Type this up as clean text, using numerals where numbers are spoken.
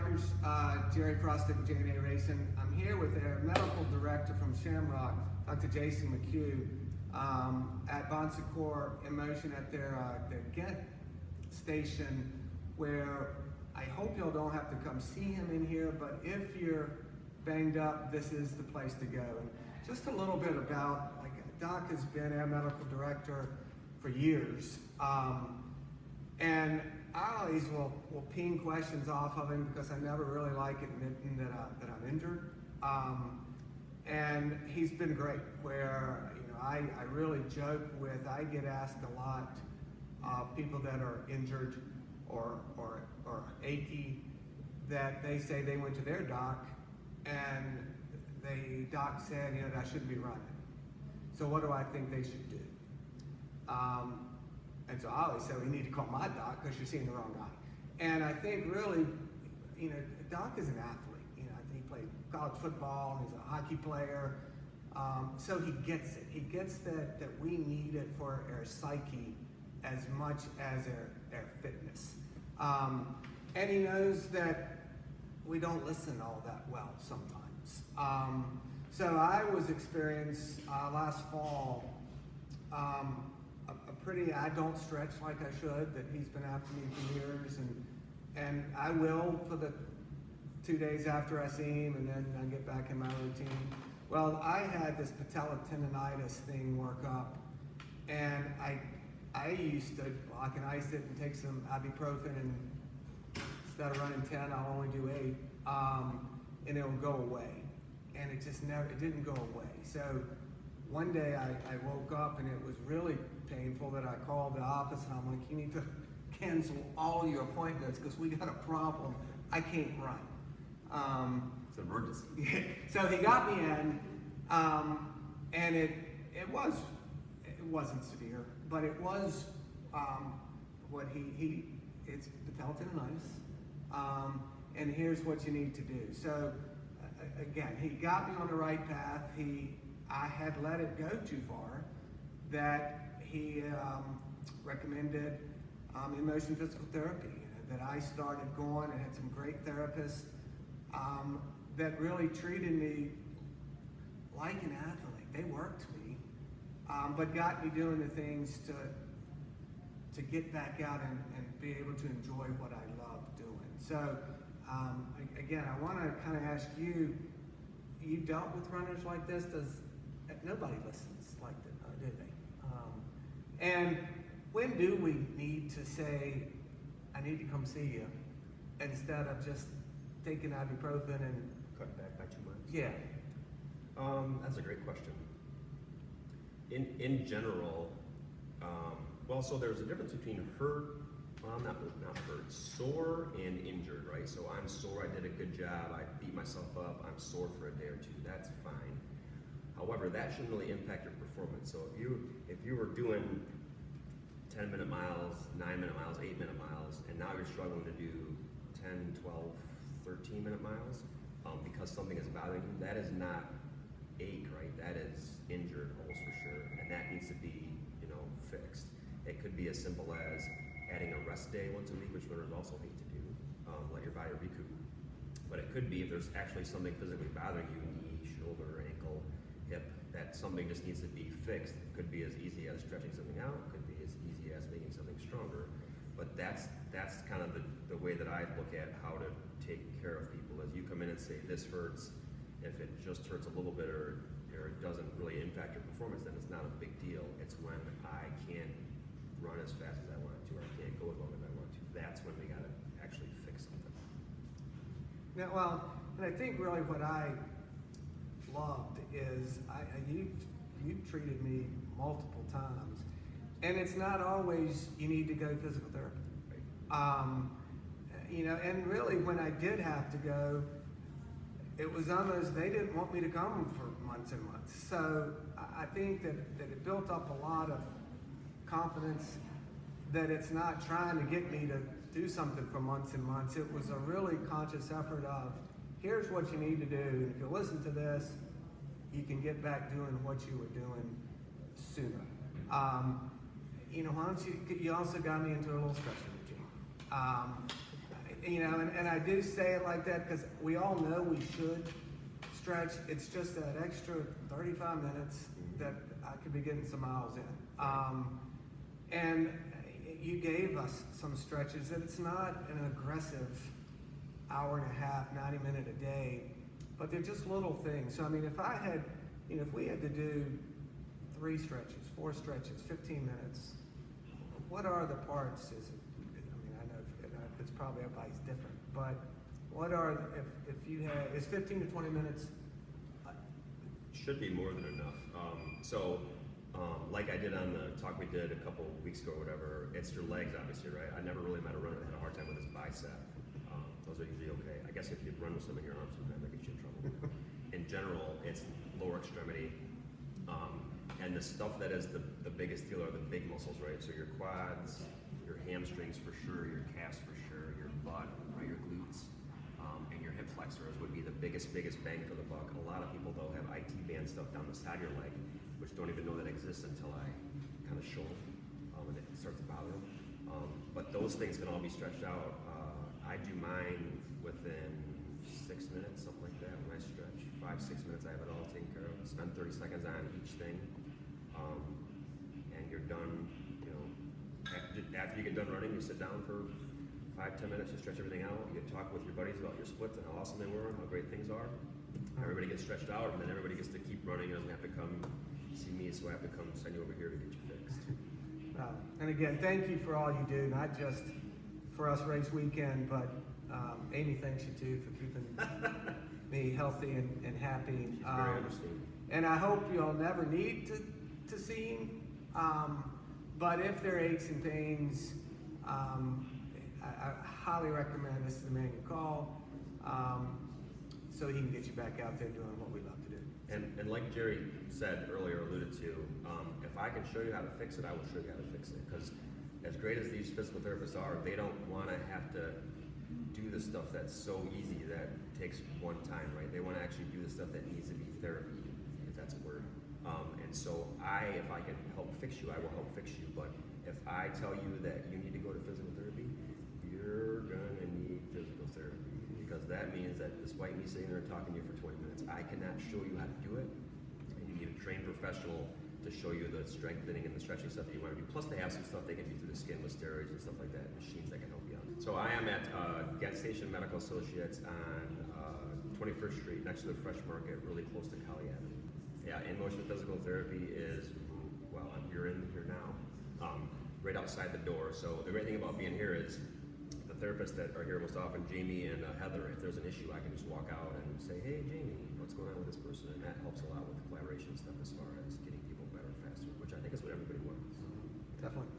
Markers, Jerry Frostick and Jane A. Racing. I'm here with their medical director from Shamrock, Dr. Jason McHugh, at Bon Secours in motion at their Ghent station, where I hope y'all don't have to come see him in here, but if you're banged up, this is the place to go. And just a little bit about, like, Doc has been our medical director for years, and I always will ping questions off of him because I never really like admitting that I'm injured. And he's been great. Where I really joke with, I get asked a lot, people that are injured or achy, that they say they went to their doc and the doc said, that I shouldn't be running. So what do I think they should do? And so I always say, we need to call my doc because you're seeing the wrong guy. And I think really, Doc is an athlete. I think he played college football, he's a hockey player. So he gets it. He gets that we need it for our psyche as much as our fitness. And he knows that we don't listen all that well sometimes. So I was experienced last fall, I don't stretch like I should, that he's been after me for years, and I will for the 2 days after I see him, and then I get back in my routine. Well, I had this patella tendonitis thing work up, and I used to block and ice it and take some ibuprofen, and instead of running 10, I'll only do 8, and it'll go away. And it didn't go away. So one day I woke up and it was really painful that I called the office, and I'm like, you need to cancel all your appointments because we got a problem. I can't run. It's an emergency. Yeah. So he got me in, and it wasn't severe, but it was it's patella tendonitis, and here's what you need to do. So again, he got me on the right path. I had let it go too far, that he recommended in-motion physical therapy, that I started going, and had some great therapists that really treated me like an athlete. They worked me, but got me doing the things to get back out and be able to enjoy what I love doing. So again, I want to kind of ask you, you dealt with runners like this? Nobody listens like that, do they? And when do we need to say, I need to come see you, instead of just taking ibuprofen and Cut back by 2 months. Yeah. That's a great question. In general, so there's a difference between not hurt, sore and injured, right? So I'm sore, I did a good job, I beat myself up, I'm sore for a day or two, that's fine. However, that shouldn't really impact your performance. So if you were doing 10-minute miles, 9-minute miles, 8-minute miles, and now you're struggling to do 10, 12, 13-minute miles, because something is bothering you, that is not ache, right? That is injured almost for sure, and that needs to be, fixed. It could be as simple as adding a rest day once a week, which runners also need to do, let your body recoup. But it could be if there's actually something physically bothering you, knee, shoulder, ankle, hip, that something just needs to be fixed. It could be as easy as stretching something out, it could be as easy as making something stronger. But that's kind of the way that I look at how to take care of people, is you come in and say, this hurts. If it just hurts a little bit or it doesn't really impact your performance, then it's not a big deal. It's when I can't run as fast as I want to, or I can't go as long as I want to. That's when we gotta actually fix something. Yeah, well, and I think really what I loved is you've treated me multiple times, and it's not always you need to go physical therapy. Right. And really when I did have to go, it was almost, they didn't want me to come for months and months. So I think that it built up a lot of confidence, that it's not trying to get me to do something for months and months. It was a really conscious effort of, here's what you need to do, and if you listen to this, you can get back doing what you were doing sooner. Why don't you also got me into a little stretching routine. you know, and I do say it like that because we all know we should stretch. It's just that extra 35 minutes that I could be getting some miles in. And you gave us some stretches that it's not an aggressive hour and a half, 90-minute a day, but they're just little things. So I mean, if I had, you know, if we had to do 3 stretches, 4 stretches, 15 minutes, what are the parts? Is it, I mean, I know it's probably everybody's different, but what are, if you had, is 15 to 20 minutes? Should be more than enough. Like I did on the talk we did a couple weeks ago or whatever, it's your legs obviously, right? I never really met a runner that had a hard time with his bicep. Those are usually okay. I guess if you run with some in your arms sometimes that gets you in trouble. In general, it's lower extremity. And the stuff that is the biggest deal are the big muscles, right? So your quads, your hamstrings for sure, your calves for sure, your butt, right? Your glutes, and your hip flexors would be the biggest bang for the buck. A lot of people though have IT band stuff down the side of your leg, which don't even know that exists until I kind of show them, and it starts to bother them. But those things can all be stretched out. I do mine within 6 minutes, something like that. When I stretch 5-6 minutes, I have it all taken care of. Spend 30 seconds on each thing, and you're done. You know, after you get done running, you sit down for 5-10 minutes, you stretch everything out. You get talk with your buddies about your splits and how awesome they were and how great things are. Everybody gets stretched out, and then everybody gets to keep running. It doesn't have to come see me, so I have to come send you over here to get you fixed. And again, thank you for all you do, not just for us race weekend, but Amy thanks you too for keeping me healthy and happy. She's very understanding. And I hope you'll never need to see him. But if there are aches and pains, I highly recommend this is the man you call, so he can get you back out there doing what we love to do. And like Jerry said earlier, alluded to, if I can show you how to fix it, I will show you how to fix it. Because as great as these physical therapists are, they don't want to have to do the stuff that's so easy that takes one time, right? They want to actually do the stuff that needs to be therapy, if that's a word. And so if I can help fix you, I will help fix you. But if I tell you that you need to go to physical therapy, you're gonna need physical therapy. Because that means that despite me sitting there and talking to you for 20 minutes, I cannot show you how to do it. And you need a trained professional to show you the strengthening and the stretching stuff that you want to do. Plus they have some stuff they can do through the skin with steroids and stuff like that, machines that can help you out. So I am at Gas Station Medical Associates on 21st Street, next to the Fresh Market, really close to Colley Avenue. Yeah, In Motion Physical Therapy is, well, you're in here now, right outside the door. So the great thing about being here is the therapists that are here most often, Jamie and Heather, if there's an issue, I can just walk out and say, hey, Jamie, what's going on with this person? And that helps a lot with the collaboration stuff as far as getting people better faster, which I think is what everybody wants. Definitely.